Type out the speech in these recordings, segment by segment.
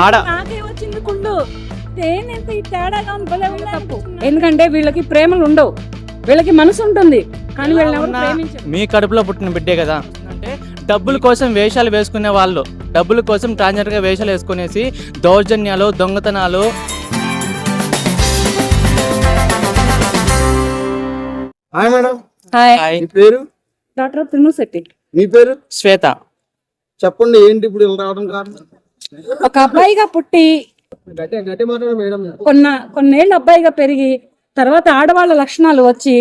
ఆడ నాకే వచ్చింది కుళ్ళు. ఏంటి ఈ తేడాగా ఉంది, భలే ఉంది తప్పు. ఎందుకంటే వీళ్ళకి ప్రేమలు ఉండవు, వీళ్ళకి మనసు ఉంటుంది కానీ వీళ్ళని ఎవరు ప్రేమించరు. మీ కడుపులో పుట్టిన బిడ్డే కదా అంటే డబ్బుల కోసం వేషాలు వేసుకునే వాళ్ళు, డబ్బుల కోసం ట్రాన్స్జెండర్ గా వేషాలు వేసుకునేసి దౌర్జన్యాలు, దొంగతనాలు. Hi madam. హాయ్, మీ పేరు? డాక్టర్ తిను శెట్టి. మీ పేరు? శ్వేత. చెప్పండి, ఏంటి ఇప్పుడు ఇలా రావడం కారణం? ఒక అబ్బాయిగా పుట్టి గట్టి మాట్లాడ మేడం. కొన్నేళ్ళు అబ్బాయిగా పెరిగి తర్వాత ఆడవాళ్ళ లక్షణాలు వచ్చి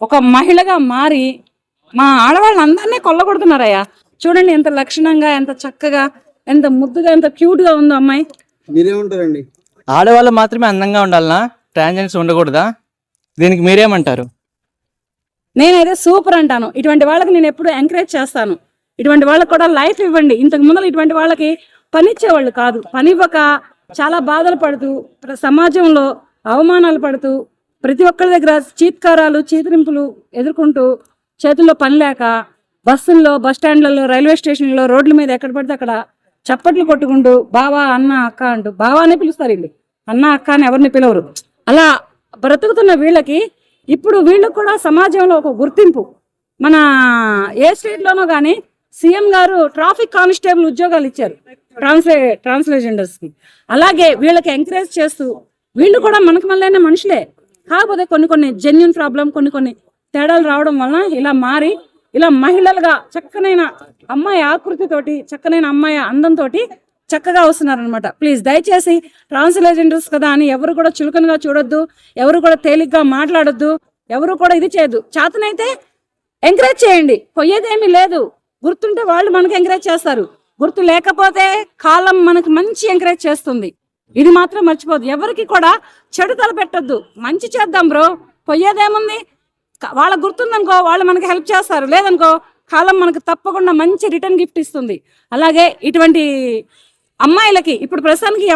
ఒక మహిళగా మారి మా ఆడవాళ్ళందరినీ కొల్లగొడుతున్నారయ్యా. చూడండి ఎంత లక్షణంగా, ఎంత చక్కగా, ఎంత ముద్దుగా, ఎంత క్యూట్ గా ఉందో అమ్మాయి. మీరేమంటారండి? ఆడవాళ్ళు మాత్రమే అందంగా ఉండాలనా, ట్రాన్స్జెండర్స్ ఉండకూడదా? దీనికి మీరేమంటారు? నేనైతే సూపర్ అంటాను. ఇటువంటి వాళ్ళకి నేను ఎప్పుడు ఎంకరేజ్ చేస్తాను. ఇటువంటి వాళ్ళకి కూడా లైఫ్ ఇవ్వండి. ఇంతకు ముందు ఇటువంటి వాళ్ళకి పనిచ్చేవాళ్ళు కాదు, పని ఇవ్వక చాలా బాధలు పడుతూ సమాజంలో అవమానాలు పడుతూ ప్రతి ఒక్కరి దగ్గర చీత్కారాలు, చీతరింపులు ఎదుర్కొంటూ చేతుల్లో పని లేక బస్సుల్లో, బస్ స్టాండ్లలో, రైల్వే స్టేషన్లో, రోడ్ల మీద ఎక్కడ పడితే అక్కడ చప్పట్లు కొట్టుకుంటూ బావా, అన్న, అక్క అంటూ బావా అని పిలుస్తారు వీళ్ళు, అన్న, అక్క అని ఎవరిని పిలవరు. అలా బ్రతుకుతున్న వీళ్ళకి ఇప్పుడు వీళ్ళకు కూడా సమాజంలో ఒక గుర్తింపు. మన ఏ స్టేట్లోనో కానీ సీఎం గారు ట్రాఫిక్ కానిస్టేబుల్ ఉద్యోగాలు ఇచ్చారు ట్రాన్స్జెండర్స్కి. అలాగే వీళ్ళకి ఎంకరేజ్ చేస్తూ వీళ్ళు కూడా మనకు మళ్ళీ మనుషులే, కాకపోతే కొన్ని జెన్యున్ ప్రాబ్లం, కొన్ని తేడాలు రావడం వలన ఇలా మారి ఇలా మహిళలుగా చక్కనైన అమ్మాయి ఆకృతితోటి, చక్కనైన అమ్మాయి అందంతో చక్కగా వస్తున్నారనమాట. ప్లీజ్ దయచేసి ట్రాన్స్జెండర్స్ కదా అని ఎవరు కూడా చులకనగా చూడొద్దు, ఎవరు కూడా తేలిగ్గా మాట్లాడొద్దు, ఎవరు కూడా ఇది చేయొద్దు. చేతనైతే ఎంకరేజ్ చేయండి, పోయేదేమీ లేదు. గుర్తుంటే వాళ్ళు మనకి ఎంకరేజ్ చేస్తారు, గుర్తు లేకపోతే కాలం మనకు మంచి ఎంకరేజ్ చేస్తుంది. ఇది మాత్రం మర్చిపోద్దు. ఎవరికి కూడా చెడు తలపెట్టొద్దు, మంచి చేద్దాం బ్రో, పోయేదేముంది. వాళ్ళకి గుర్తుందనుకో వాళ్ళు మనకి హెల్ప్ చేస్తారు, లేదనుకో కాలం మనకు తప్పకుండా మంచి రిటర్న్ గిఫ్ట్ ఇస్తుంది. అలాగే ఇటువంటి అమ్మాయిలకి ఇప్పుడు ప్రస్తుతానికి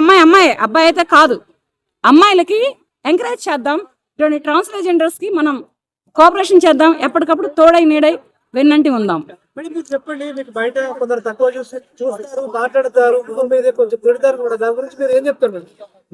అబ్బాయి అయితే కాదు, అమ్మాయిలకి ఎంకరేజ్ చేద్దాం. ఇటువంటి ట్రాన్స్జెండర్స్ కి మనం కోఆపరేషన్ చేద్దాం, ఎప్పటికప్పుడు తోడై నీడై వెన్నంటి ఉందాం. మీరు చెప్పండి, మీకు బయట కొందరు తక్కువ చూస్తారు, మాట్లాడతారు, మీద కొంచెం తిడతారు కూడా, దాని గురించి మీరు ఏం చెప్తారు?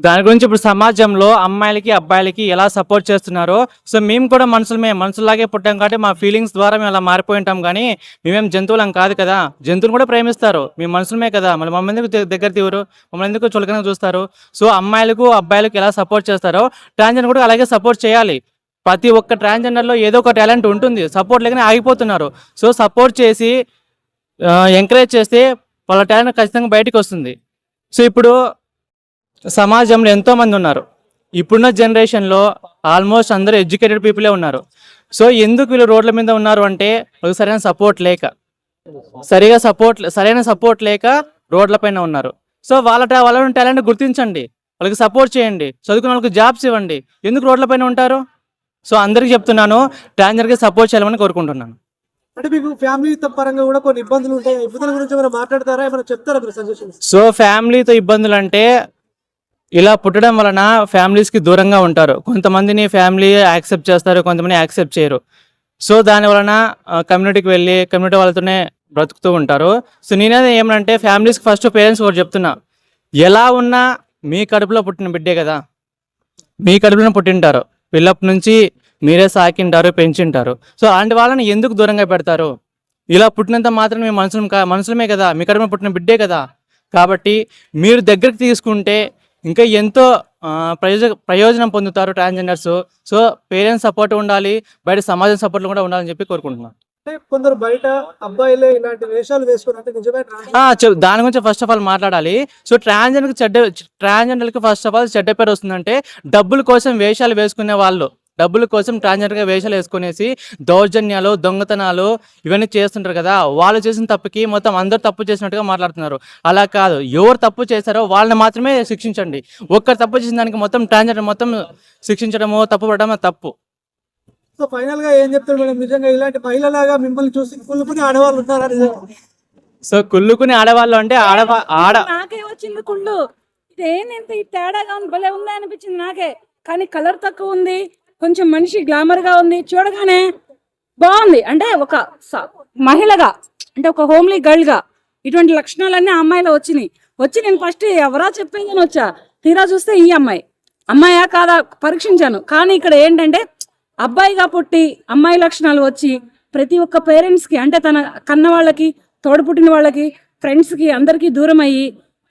దాని గురించి ఇప్పుడు సమాజంలో అమ్మాయిలకి, అబ్బాయిలకి ఎలా సపోర్ట్ చేస్తున్నారో, సో మేము కూడా మనుషులాగే పుట్టాం కాబట్టి మా ఫీలింగ్స్ ద్వారా మేము అలా మారిపోయి ఉంటాం. కానీ మేమేం జంతువులం కాదు కదా, జంతువులు కూడా ప్రేమిస్తారు, మేము మనుషులమే కదా, మమ్మల్ని ఎందుకు దగ్గర తీవరు, మమ్మల్ని ఎందుకు చులకనగా చూస్తారు? సో అమ్మాయిలకు, అబ్బాయిలకు ఎలా సపోర్ట్ చేస్తారో ట్రాన్స్జెండర్ కూడా అలాగే సపోర్ట్ చేయాలి. ప్రతి ఒక్క ట్రాన్స్జెండర్లో ఏదో ఒక టాలెంట్ ఉంటుంది, సపోర్ట్ లేకనే ఆగిపోతున్నారు. సో సపోర్ట్ చేసి ఎంకరేజ్ చేస్తే వాళ్ళ టాలెంట్ ఖచ్చితంగా బయటకు వస్తుంది. సో ఇప్పుడు సమాజంలో ఎంతోమంది ఉన్నారు, ఇప్పుడున్న జనరేషన్లో ఆల్మోస్ట్ అందరూ ఎడ్యుకేటెడ్ పీపులే ఉన్నారు. సో ఎందుకు వీళ్ళు రోడ్ల మీద ఉన్నారు అంటే వాళ్ళకి సరైన సపోర్ట్ లేక రోడ్ల పైన ఉన్నారు. సో వాళ్ళ టాలెంట్ గుర్తించండి, వాళ్ళకి సపోర్ట్ చేయండి, చదువుకున్న వాళ్ళకి జాబ్స్ ఇవ్వండి. ఎందుకు రోడ్ల పైన ఉంటారు? సో అందరికి చెప్తున్నాను, ట్రాన్స్జెండర్కి సపోర్ట్ చేయాలని కోరుకుంటున్నాను. అంటే మీకు ఫ్యామిలీ పరంగా కూడా కొన్ని ఇబ్బందులు ఉంటాయి, ఇబ్బందుల గురించి ఏమైనా మాట్లాడతారా, ఏమైనా చెప్తారా మీరు సజెషన్స్? సో ఫ్యామిలీతో ఇబ్బందులు అంటే ఇలా పుట్టడం వలన ఫ్యామిలీస్కి దూరంగా ఉంటారు. కొంతమందిని ఫ్యామిలీ యాక్సెప్ట్ చేస్తారు, కొంతమంది యాక్సెప్ట్ చేయరు. సో దాని వలన కమ్యూనిటీకి వెళ్ళి కమ్యూనిటీ వాళ్ళతోనే బ్రతుకుతూ ఉంటారు. సో నేనేది ఏమనంటే ఫ్యామిలీస్కి ఫస్ట్ పేరెంట్స్ కూడా చెప్తున్నా, ఎలా ఉన్నా మీ కడుపులో పుట్టిన బిడ్డే కదా, మీ కడుపులోనే పుట్టింటారు, పిల్లప్పటి నుంచి మీరే సాకింటారు, పెంచింటారు. సో అలాంటి వాళ్ళని ఎందుకు దూరంగా పెడతారు? ఇలా పుట్టినంత మాత్రం మీ మనుషులమే కదా, మీ కడుపులో పుట్టిన బిడ్డే కదా. కాబట్టి మీరు దగ్గరికి తీసుకుంటే ఇంకా ఎంతో ప్రయోజనం పొందుతారు ట్రాన్స్జెండర్స్. సో పేరెంట్స్ సపోర్ట్ ఉండాలి, బయట సమాజం సపోర్ట్ కూడా ఉండాలని చెప్పి కోరుకుంటున్నాను. కొందరు బయట అబ్బాయిలే ఇలాంటి వేషాలు వేసుకున్నట్టు నిజమే? దాని గురించి ఫస్ట్ ఆఫ్ ఆల్ మాట్లాడాలి. సో ట్రాన్స్జెండర్కి ఫస్ట్ ఆఫ్ ఆల్ చెడ్డ పేరు వస్తుందంటే డబ్బుల కోసం వేషాలు వేసుకునే వాళ్ళు, డబ్బుల కోసం ట్రాన్స్జెండర్గా వేషాలు వేసుకునేసి దౌర్జన్యాలు, దొంగతనాలు ఇవన్నీ చేస్తుంటారు కదా. వాళ్ళు చేసిన తప్పుకి మొత్తం అందరూ తప్పు చేసినట్టుగా మాట్లాడుతున్నారు. అలా కాదు, ఎవరు తప్పు చేశారో వాళ్ళని మాత్రమే శిక్షించండి. ఒక్కరు తప్పు చేసిన దానికి మొత్తం ట్రాన్స్జెండర్ మొత్తం శిక్షించడము, తప్పు పడడం తప్పు. సో ఫైనల్ గా ఏం చెప్తారు మేడం, నిజంగా ఇలాంటి మహిళలాగా మిమ్మల్ని చూసి కుళ్ళుకునే ఆడవాళ్ళు ఉన్నారా? సో కుళ్ళుకునే ఆడవాళ్ళు అంటే నాకే వచ్చింది కుళ్ళు. ఇదేంటి ఈ తేడాగా ఉంది, భలే ఉందా అనిపించింది నాకే. కానీ కలర్ తక్కువ ఉంది, కొంచెం మనిషి గ్లామర్ గా ఉంది, చూడగానే బాగుంది. అంటే ఒక మహిళగా, అంటే ఒక హోమ్లీ గర్ల్ గా ఇటువంటి లక్షణాలన్నీ ఆ అమ్మాయిలో వచ్చినాయి. వచ్చి నేను ఫస్ట్ ఎవరా చెప్పేది అని వచ్చా, తీరా చూస్తే ఈ అమ్మాయా కాదా పరీక్షించాను. కానీ ఇక్కడ ఏంటంటే అబ్బాయిగా పుట్టి అమ్మాయి లక్షణాలు వచ్చి ప్రతి ఒక్క పేరెంట్స్కి అంటే తన కన్న వాళ్ళకి తోడు పుట్టిన వాళ్ళకి ఫ్రెండ్స్కి అందరికీ దూరం అయ్యి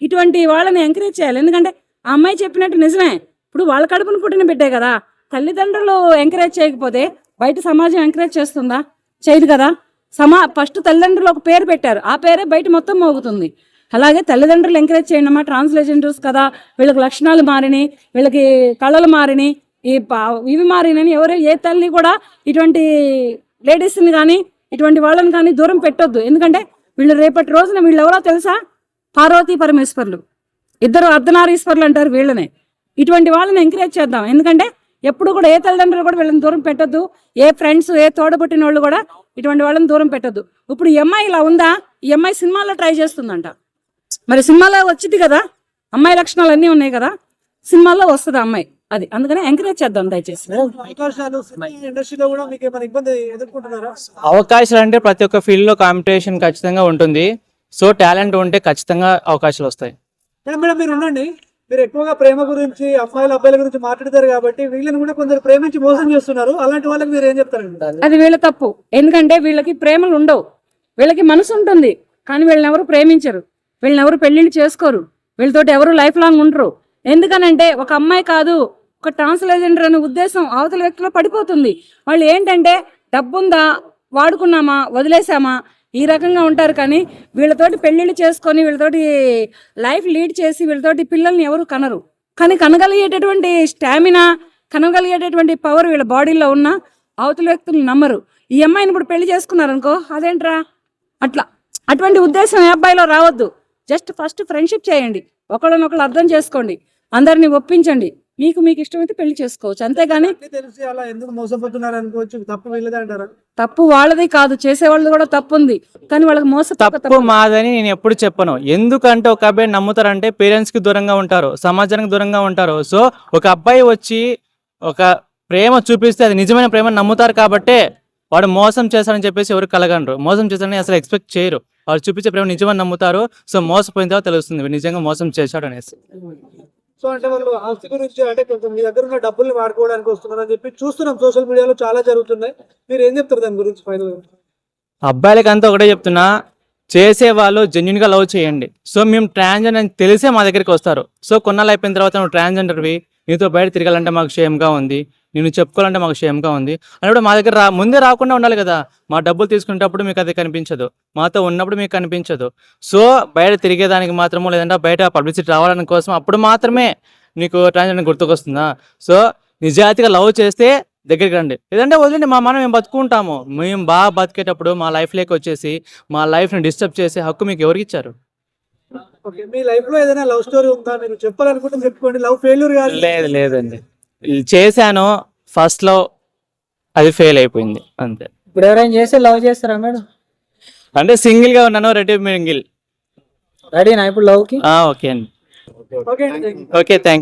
ఇటువంటి వాళ్ళని ఎంకరేజ్ చేయాలి. ఎందుకంటే ఆ అమ్మాయి చెప్పినట్టు నిజమే, ఇప్పుడు వాళ్ళ కడుపును పుట్టిన బిడ్డే కదా. తల్లిదండ్రులు ఎంకరేజ్ చేయకపోతే బయట సమాజం ఎంకరేజ్ చేస్తుందా? చేయదు కదా. ఫస్ట్ తల్లిదండ్రులు ఒక పేరు పెట్టారు, ఆ పేరే బయట మొత్తం మోగుతుంది. అలాగే తల్లిదండ్రులు ఎంకరేజ్ చేయండి అమ్మా, ట్రాన్స్జెండర్స్ కదా, వీళ్ళకి లక్షణాలు మారినాయి, వీళ్ళకి కళలు మారినాయి, ఇవి మారినని ఏ తల్లి కూడా ఇటువంటి లేడీస్ని కానీ ఇటువంటి వాళ్ళని కానీ దూరం పెట్టొద్దు. ఎందుకంటే వీళ్ళు రేపటి రోజున వీళ్ళు ఎవరో తెలుసా? పార్వతీ పరమేశ్వర్లు, ఇద్దరు అర్ధనారీశ్వర్లు అంటారు వీళ్ళనే. ఇటువంటి వాళ్ళని ఎంకరేజ్ చేద్దాం. ఎందుకంటే ఎప్పుడు కూడా ఏ తల్లిదండ్రులు కూడా వీళ్ళని దూరం పెట్టొద్దు, ఏ ఫ్రెండ్స్ ఏ తోడబుట్టిన వాళ్ళు కూడా ఇటువంటి వాళ్ళని దూరం పెట్టొద్దు. ఇప్పుడు ఈ అమ్మాయి ఇలా ఉందా, ఈ అమ్మాయి సినిమాలో ట్రై చేస్తుందంట. మరి సినిమాలో వచ్చింది కదా, అమ్మాయి లక్షణాలు అన్నీ ఉన్నాయి కదా, సినిమాల్లో వస్తుంది అమ్మాయి. అది అందుకనే ఎంకరేజ్ చేద్దాం దయచేసి. అవకాశాలు ఇండస్ట్రీలో కూడా మీకు ఏమైనా ఇబ్బంది ఎదుర్కొంటున్నారా? అవకాశాలు అంటే ప్రతి ఒక్క ఫీల్డ్ లో కాంపిటీషన్ ఖచ్చితంగా ఉంటుంది. సో టాలెంట్ ఉంటే ఖచ్చితంగా అవకాశాలు వస్తాయి. మేడం మీరు ఉండండి, మీరు ఎక్కువగా ప్రేమ గురించి అమ్మాయిల అబ్బాయిల గురించి మాట్లాడతారు కాబట్టి వీళ్ళని కూడా కొందరు ప్రేమించి మోసం చేస్తున్నారు. అలాంటి వాళ్ళకి మీరు ఏం చెప్తారండి? అది వీళ్ళ తప్పు. ఎందుకంటే వీళ్ళకి ప్రేమలు ఉండవు, వీళ్ళకి మనసు ఉంటుంది కానీ వీళ్ళని ఎవరు ప్రేమించరు, వీళ్ళని ఎవరు పెళ్లిళ్ళు చేసుకోరు, వీళ్ళతోటి ఎవరు లైఫ్ లాంగ్ ఉండరు. ఎందుకనంటే ఒక అమ్మాయి కాదు, ఒక ట్రాన్స్జెండర్ అనే ఉద్దేశం అవతల వ్యక్తిలో పడిపోతుంది. వాళ్ళు ఏంటంటే డబ్బుందా, వాడుకున్నామా, వదిలేసామా, ఈ రకంగా ఉంటారు. కానీ వీళ్ళతోటి పెళ్లిళ్ళు చేసుకొని వీళ్ళతోటి లైఫ్ లీడ్ చేసి వీళ్ళతోటి పిల్లల్ని ఎవరు కనరు. కానీ కనగలిగేటటువంటి స్టామినా, కనగలిగేటటువంటి పవర్ వీళ్ళ బాడీలో ఉన్న అవతల వ్యక్తులు నమ్మరు. ఈ అమ్మాయిని ఇప్పుడు పెళ్లి చేసుకున్నారనుకో, అదేంట్రా అట్లా, అటువంటి ఉద్దేశం ఏ అబ్బాయిలో రావద్దు. జస్ట్ ఫస్ట్ ఫ్రెండ్షిప్ చేయండి, ఒకళ్ళనొకళ్ళు అర్థం చేసుకోండి, అందరినీ ఒప్పించండి, మీకు ఇష్టమైతే పెళ్లి చేసుకోవచ్చు. అంతేగాని తెలిసి అలా ఎందుకు మోసపోతున్నారు అనుకోవచ్చు, తప్పు వీళ్ళదే అంటారా? తప్పు వాళ్ళది కాదు, చేసేవాళ్ళది కూడా తప్పు ఉంది. కానీ వాళ్ళకి తప్పు మాదని నేను ఎప్పుడు చెప్పను. ఎందుకంటే ఒక అబ్బాయి నమ్ముతారంటే పేరెంట్స్ కి దూరంగా ఉంటారు, సమాజానికి దూరంగా ఉంటారు. సో ఒక అబ్బాయి వచ్చి ఒక ప్రేమ చూపిస్తే అది నిజమైన ప్రేమ నమ్ముతారు కాబట్టే వాడు మోసం చేస్తాడని చెప్పేసి ఎవరు కలగనరు. మోసం చేస్తాడని అసలు ఎక్స్పెక్ట్ చేయరు. వాడు చూపించే ప్రేమ నిజమని నమ్ముతారు. సో మోసపోయిన తర్వాత తెలుస్తుంది నిజంగా మోసం చేశాడు అనేసి. సో అంటే వాళ్ళు ఆస్తి గురించి అంటే కొంచెం మీ దగ్గర ఉన్న డబ్బుల్ని వాడుకోవడానికి వస్తున్నారు అని చెప్పి చూస్తున్నాం, సోషల్ మీడియాలో చాలా జరుగుతున్నాయి. మీరు ఏం చెప్తారు దాని గురించి ఫైనల్? అబ్బాయిలకి అంతా ఒకటే చెప్తున్నా, చేసే వాళ్ళు జెన్యున్ గా లవ్ చేయండి. సో మేము ట్రాన్స్జెండర్ అని తెలిసే మా దగ్గరికి వస్తారు. సో కొన్నాళ్ళు అయిపోయిన తర్వాత నువ్వు ట్రాన్స్జెండర్వి, నీతో బయట తిరగాలంటే మాకు షేమ్గా ఉంది, నేను చెప్పుకోవాలంటే మాకు షేమ్గా ఉంది అన్నప్పుడు మా దగ్గర ముందే రాకుండా ఉండాలి కదా. మా డబ్బులు తీసుకునేటప్పుడు మీకు అది కనిపించదు, మాతో ఉన్నప్పుడు మీకు కనిపించదు. సో బయట తిరిగేదానికి మాత్రమో లేదంటే బయట పబ్లిసిటీ రావడానికి కోసం అప్పుడు మాత్రమే నీకు ట్రాన్స్జెండర్ గుర్తుకొస్తుందా? సో నిజాయితీగా లవ్ చేస్తే దగ్గరికి రండి, లేదంటే వదిలేండి. మనం మేము బతుకుంటాము. మేము బాగా బతికేటప్పుడు మా లైఫ్లోకి వచ్చేసి మా లైఫ్ని డిస్టర్బ్ చేసే హక్కు మీకు ఎవరికి ఇచ్చారు? ఓకే, మీ లైఫ్ లో ఏదైనా లవ్ స్టోరీ ఉందా? మీరు చెప్పాలనుకుంటే చెప్పుకోండి. లవ్ ఫెయిల్యూర్ కాదు. లేదండి, చేశాను ఫస్ట్ లో, అది ఫెయిల్ అయిపోయింది అంతే. ఇప్పుడు ఎవరైనా చేస్తే లవ్ చేస్తారా మేడం? అంటే సింగిల్ గా ఉన్నాను, రెడీ మింగిల్. రెడీనా ఇప్పుడు లవ్ కి? ఓకే అండి, ఓకే ఓకే థ్యాంక్